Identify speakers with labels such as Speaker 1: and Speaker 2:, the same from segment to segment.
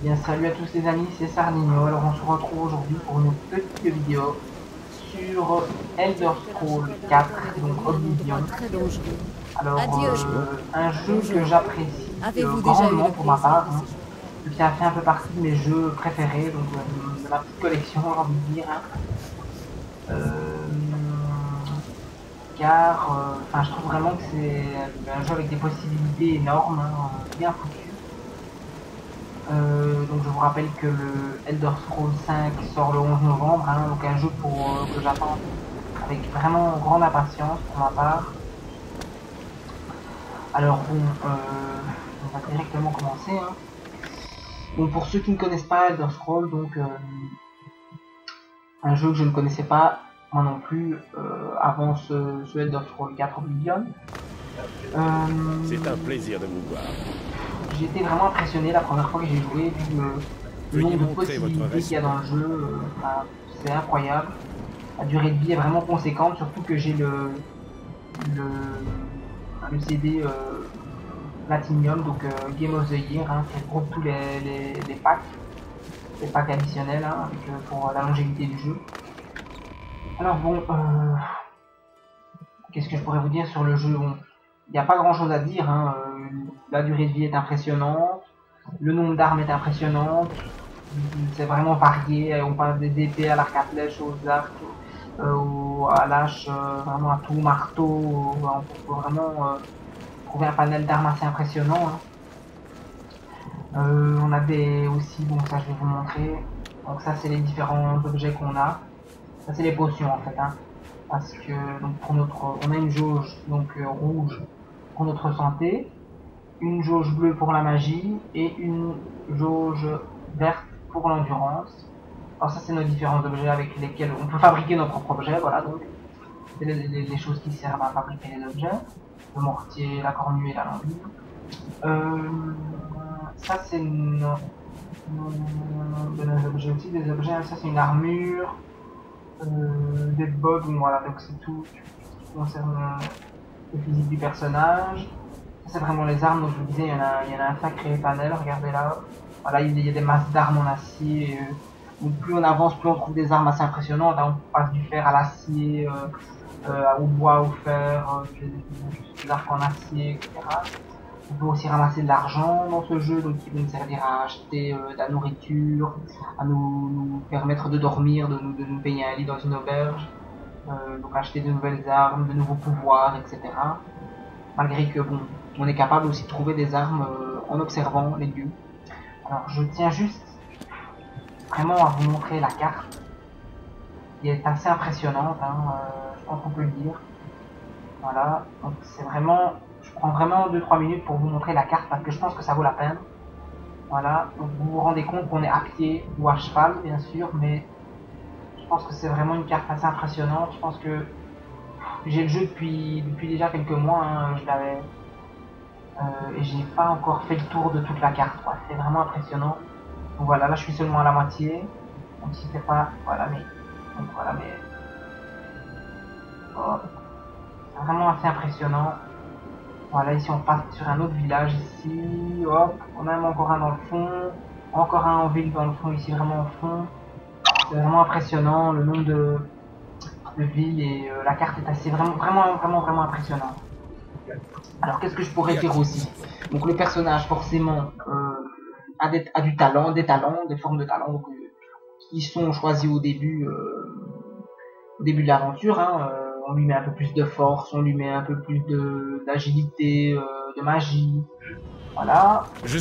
Speaker 1: Bien salut à tous les amis, c'est Sarnino. Alors on se retrouve aujourd'hui pour une petite vidéo sur Elder Scrolls 4, donc Oblivion. Alors un jeu que j'apprécie grandement pour ma part, hein, qui a fait un peu partie de mes jeux préférés, donc de ma petite collection, j'ai envie de dire. Hein. Car je trouve vraiment que c'est un jeu avec des possibilités énormes, hein, bien foutu. Donc je vous rappelle que le Elder Scrolls 5 sort le 11 novembre, hein, donc un jeu que j'attends avec vraiment grande impatience pour ma part. Alors bon, on va directement commencer. Hein. Donc pour ceux qui ne connaissent pas Elder Scrolls, donc un jeu que je ne connaissais pas moi non plus avant ce Elder Scrolls 4 Oblivion.
Speaker 2: C'est un plaisir de vous voir.
Speaker 1: J'ai été vraiment impressionné la première fois que j'ai joué, vu le nombre de possibilités qu'il y a dans le jeu, c'est incroyable. La durée de vie est vraiment conséquente, surtout que j'ai le CD Platinum, donc Game of the Year, hein, qui regroupe tous les packs additionnels hein, pour la longévité du jeu. Alors bon, qu'est-ce que je pourrais vous dire sur le jeu? Bon, il n'y a pas grand chose à dire, hein, la durée de vie est impressionnante, le nombre d'armes est impressionnant, c'est vraiment varié, on passe des épées à l'arc à flèche, aux arcs, à l'âche, vraiment à tout, marteau, on peut vraiment trouver un panel d'armes assez impressionnant. Hein. On a aussi, bon ça je vais vous montrer, donc ça c'est les différents objets qu'on a, ça c'est les potions en fait, hein. Parce que donc on a une jauge donc rouge pour notre santé, une jauge bleue pour la magie et une jauge verte pour l'endurance. Alors ça c'est nos différents objets avec lesquels on peut fabriquer nos propres objets, voilà donc c'est les choses qui servent à fabriquer les objets, le mortier, la cornue et la lambine. Ça c'est nos objets aussi, des objets, ça c'est une armure, des bottes, voilà donc c'est tout ce qui concerne le physique du personnage. C'est vraiment les armes, donc je vous disais, il y en a un sacré panel, regardez là. Voilà, il y a des masses d'armes en acier. Donc plus on avance, plus on trouve des armes assez impressionnantes. Hein. On passe du fer à l'acier, au bois, au fer, des arcs en acier, etc. On peut aussi ramasser de l'argent dans ce jeu, donc qui va nous servir à acheter de la nourriture, à nous permettre de dormir, de nous payer un lit dans une auberge. Donc acheter de nouvelles armes, de nouveaux pouvoirs, etc. Malgré que bon, on est capable aussi de trouver des armes en observant les lieux. Alors je tiens juste vraiment à vous montrer la carte, qui est assez impressionnante, hein, je pense qu'on peut le dire. Voilà, donc c'est vraiment, je prends vraiment 2-3 minutes pour vous montrer la carte parce que je pense que ça vaut la peine. Voilà, donc vous vous rendez compte qu'on est à pied ou à cheval bien sûr, mais je pense que c'est vraiment une carte assez impressionnante. Je pense que j'ai le jeu depuis déjà quelques mois, hein, je l'avais et j'ai pas encore fait le tour de toute la carte, c'est vraiment impressionnant. Donc voilà, là je suis seulement à la moitié, même si c'est pas, voilà mais, donc voilà mais, oh, c'est vraiment assez impressionnant. Voilà, ici on passe sur un autre village ici, hop, on a même encore un dans le fond, encore un en ville dans le fond ici vraiment au fond. C'est vraiment impressionnant, le nombre de villes et la carte est assez vraiment impressionnante. Alors qu'est-ce que je pourrais dire aussi? Donc le personnage forcément a du talent, des formes de talent donc, qui sont choisis au début de l'aventure. Hein, on lui met un peu plus de force, on lui met un peu plus d'agilité, de magie. Voilà. Je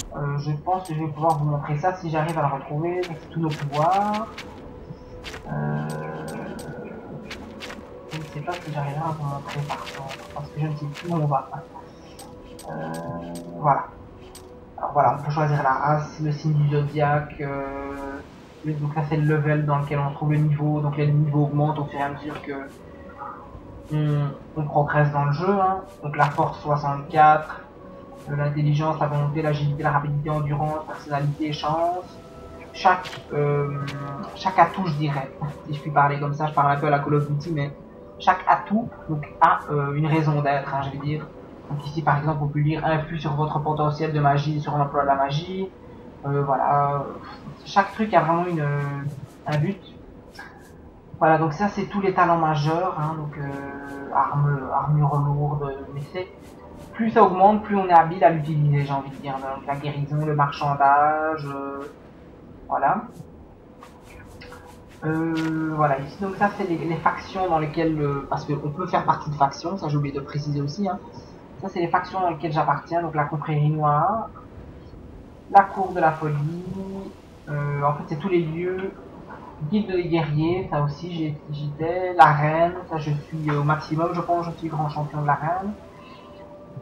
Speaker 1: pense que je vais pouvoir vous montrer ça si j'arrive à le retrouver. C'est tous nos pouvoirs. Je ne sais pas si j'arriverai à vous montrer par contre, parce que je ne sais plus où on va. Voilà. Alors voilà, on peut choisir la race, le signe du zodiaque, donc ça c'est le level dans lequel on trouve le niveau, donc les niveaux augmentent au fur et à mesure que on progresse dans le jeu. Hein. Donc la force 64, l'intelligence, la volonté, l'agilité, la rapidité, l'endurance, personnalité, chance. Chaque atout, je dirais, si je puis parler comme ça, je parle un peu à la Call of Duty, mais chaque atout donc, a une raison d'être, hein, je vais dire. Donc ici par exemple on peut lire influe sur votre potentiel de magie, sur l'emploi de la magie, Voilà, chaque truc a vraiment un but. Voilà, donc ça c'est tous les talents majeurs, hein, donc armure lourde, mais c'est plus ça augmente, plus on est habile à l'utiliser, j'ai envie de dire. Donc la guérison, le marchandage, voilà. Voilà, ici donc ça c'est les factions dans lesquelles, parce qu'on peut faire partie de factions, ça j'ai oublié de préciser aussi, hein. Ça c'est les factions dans lesquelles j'appartiens, donc la confrérie noire, la cour de la folie, en fait c'est tous les lieux, guilde des guerriers, ça aussi j'y étais, la reine, ça je suis au maximum, je pense, je suis grand champion de la reine,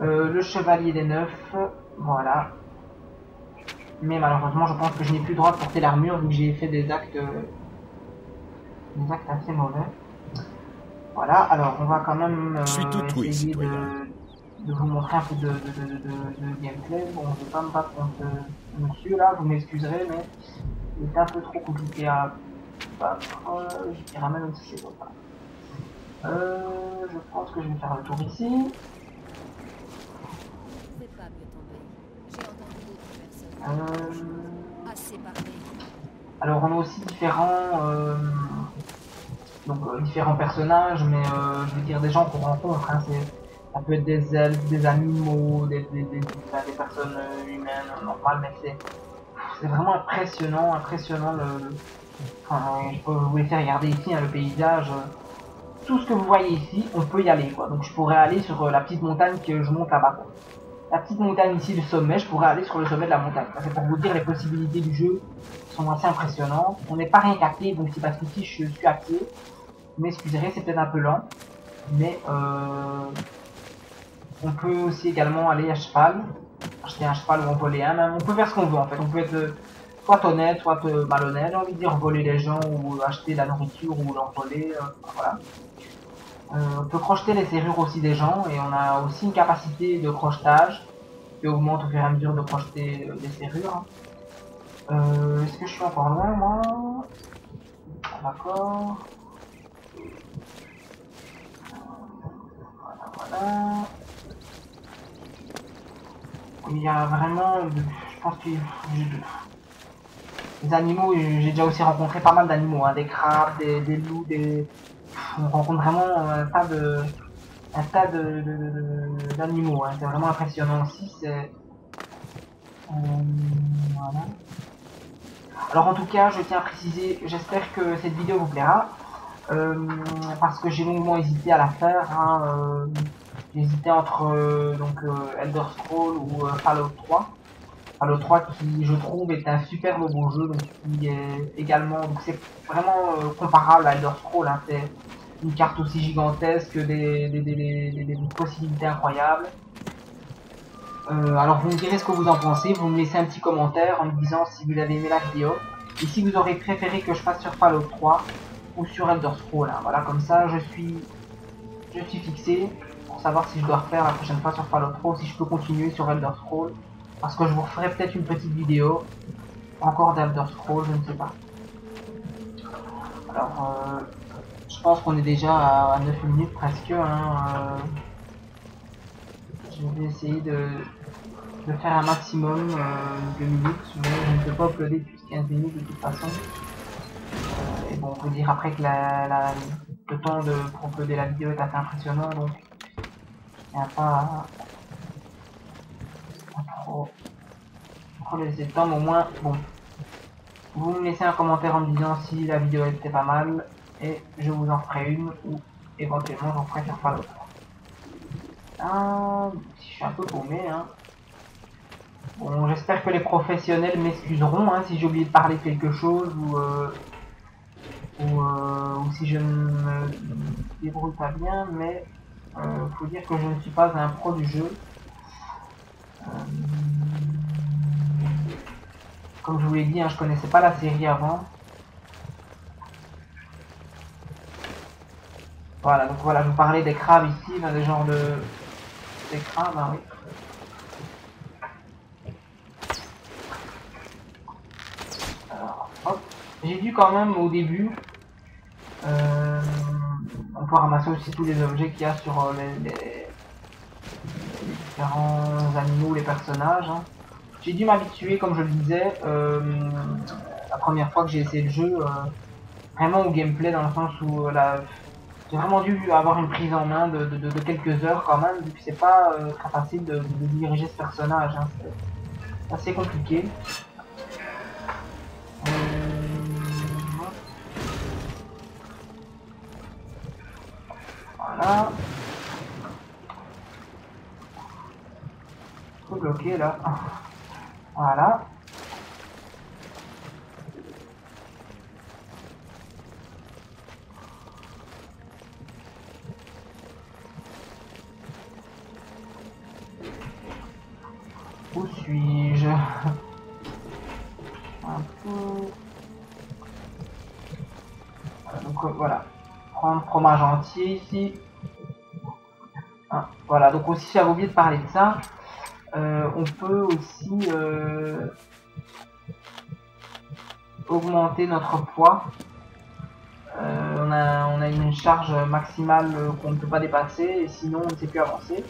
Speaker 1: le chevalier des neufs, voilà. Mais malheureusement je pense que je n'ai plus le droit de porter l'armure vu que j'ai fait des actes assez mauvais. Voilà, alors on va quand même essayer de vous montrer un peu de gameplay. Bon, je vais pas me battre contre monsieur là, vous m'excuserez, mais c'est un peu trop compliqué à battre. Je dirais même si c'est pas. Je pense que je vais faire le tour ici. Alors on a aussi différents personnages, mais je veux dire des gens qu'on rencontre, hein, ça peut être des elfes, des animaux, des personnes humaines normales, mais c'est vraiment impressionnant enfin, je peux vous laisser regarder ici hein, le paysage. Tout ce que vous voyez ici, on peut y aller quoi. Donc je pourrais aller sur la petite montagne que je monte là-bas. La petite montagne ici, le sommet, je pourrais aller sur le sommet de la montagne. C'est pour vous dire les possibilités du jeu sont assez impressionnantes. On n'est pas rien qu'à pied, donc c'est parce qu'ici je suis à pied. Vous m'excuserez, c'est peut-être un peu lent, mais on peut aussi également aller à cheval, acheter un cheval ou en voler un, même on peut faire ce qu'on veut en fait, on peut être soit honnête, soit malhonnête, j'ai envie de dire voler les gens ou acheter de la nourriture ou l'envoler, voilà. On peut crocheter les serrures aussi des gens et on a aussi une capacité de crochetage qui augmente au fur et à mesure de crocheter des serrures. Est-ce que je suis encore loin moi? D'accord. Voilà. Il y a vraiment, je pense que les animaux, j'ai déjà aussi rencontré pas mal d'animaux, hein, des crabes, des loups, on rencontre vraiment un tas d'animaux, hein, c'est vraiment impressionnant aussi, voilà. Alors en tout cas, je tiens à préciser, j'espère que cette vidéo vous plaira, parce que j'ai longuement hésité à la faire, hein, j'ai hésité entre Elder Scrolls ou Fallout 3. Fallout 3 qui je trouve est un superbe beau jeu, donc qui est également, donc c'est vraiment comparable à Elder Scrolls, hein, c'est une carte aussi gigantesque, des possibilités incroyables. Alors vous me direz ce que vous en pensez, vous me laissez un petit commentaire en me disant si vous avez aimé la vidéo, et si vous aurez préféré que je fasse sur Fallout 3 ou sur Elder Scrolls, hein. Voilà, comme ça je suis fixé pour savoir si je dois refaire la prochaine fois sur Fallout 3 ou si je peux continuer sur Elder Scrolls. Parce que je vous referai peut-être une petite vidéo encore d'Elder Scrolls, je ne sais pas. Alors, je pense qu'on est déjà à 9 minutes presque. Hein, je vais essayer de faire un maximum de minutes, mais je ne peux pas uploader plus 15 minutes de toute façon. Et bon, on peut dire après que le temps pour uploader la vidéo est assez impressionnant, donc il n'y a pas trop laisser le temps, mais au moins, bon, vous me laissez un commentaire en me disant si la vidéo était pas mal, et je vous en ferai une, ou éventuellement j'en ferai sur Fallout. Je suis un peu paumé, hein. Bon, j'espère que les professionnels m'excuseront hein, si j'ai oublié de parler de quelque chose, ou si je ne me débrouille pas bien, mais faut dire que je ne suis pas un pro du jeu. Comme je vous l'ai dit, hein, je connaissais pas la série avant. Voilà, donc voilà, je vous parlais des crabes ici, ben, des genres des crabes, hein, oui. Alors, hop, j'ai dû quand même au début, on peut ramasser aussi tous les objets qu'il y a sur les différents animaux, les personnages. Hein. j'ai dû m'habituer, comme je le disais, la première fois que j'ai essayé le jeu, vraiment au gameplay, dans le sens où j'ai vraiment dû avoir une prise en main de quelques heures quand même, vu que c'est pas très facile de diriger ce personnage, hein. C'est assez compliqué. Voilà. Faut bloquer là. Voilà. Où suis-je? Un peu. Donc voilà. Prendre fromage entier ici. Ah, voilà, donc aussi j'avais oublié de parler de ça. On peut aussi augmenter notre poids. On a une charge maximale qu'on ne peut pas dépasser, et sinon on ne sait plus avancer.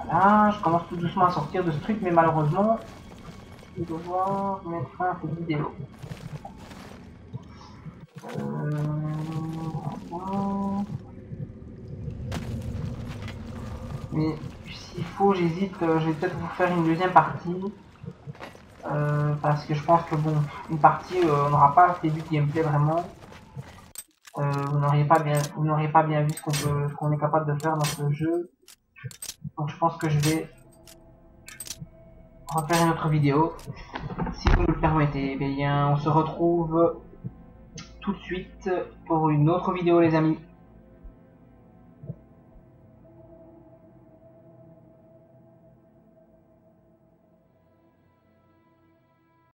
Speaker 1: Voilà, je commence tout doucement à sortir de ce truc, mais malheureusement, je vais devoir mettre fin à cette vidéo. Voilà. Mais s'il faut, j'hésite, je vais peut-être vous faire une deuxième partie. Parce que je pense que bon, une partie, on n'aura pas assez vu de gameplay vraiment. Vous n'auriez pas bien vu ce qu'on est capable de faire dans ce jeu. Donc je pense que je vais refaire une autre vidéo, si vous me le permettez. Eh bien, on se retrouve tout de suite pour une autre vidéo, les amis.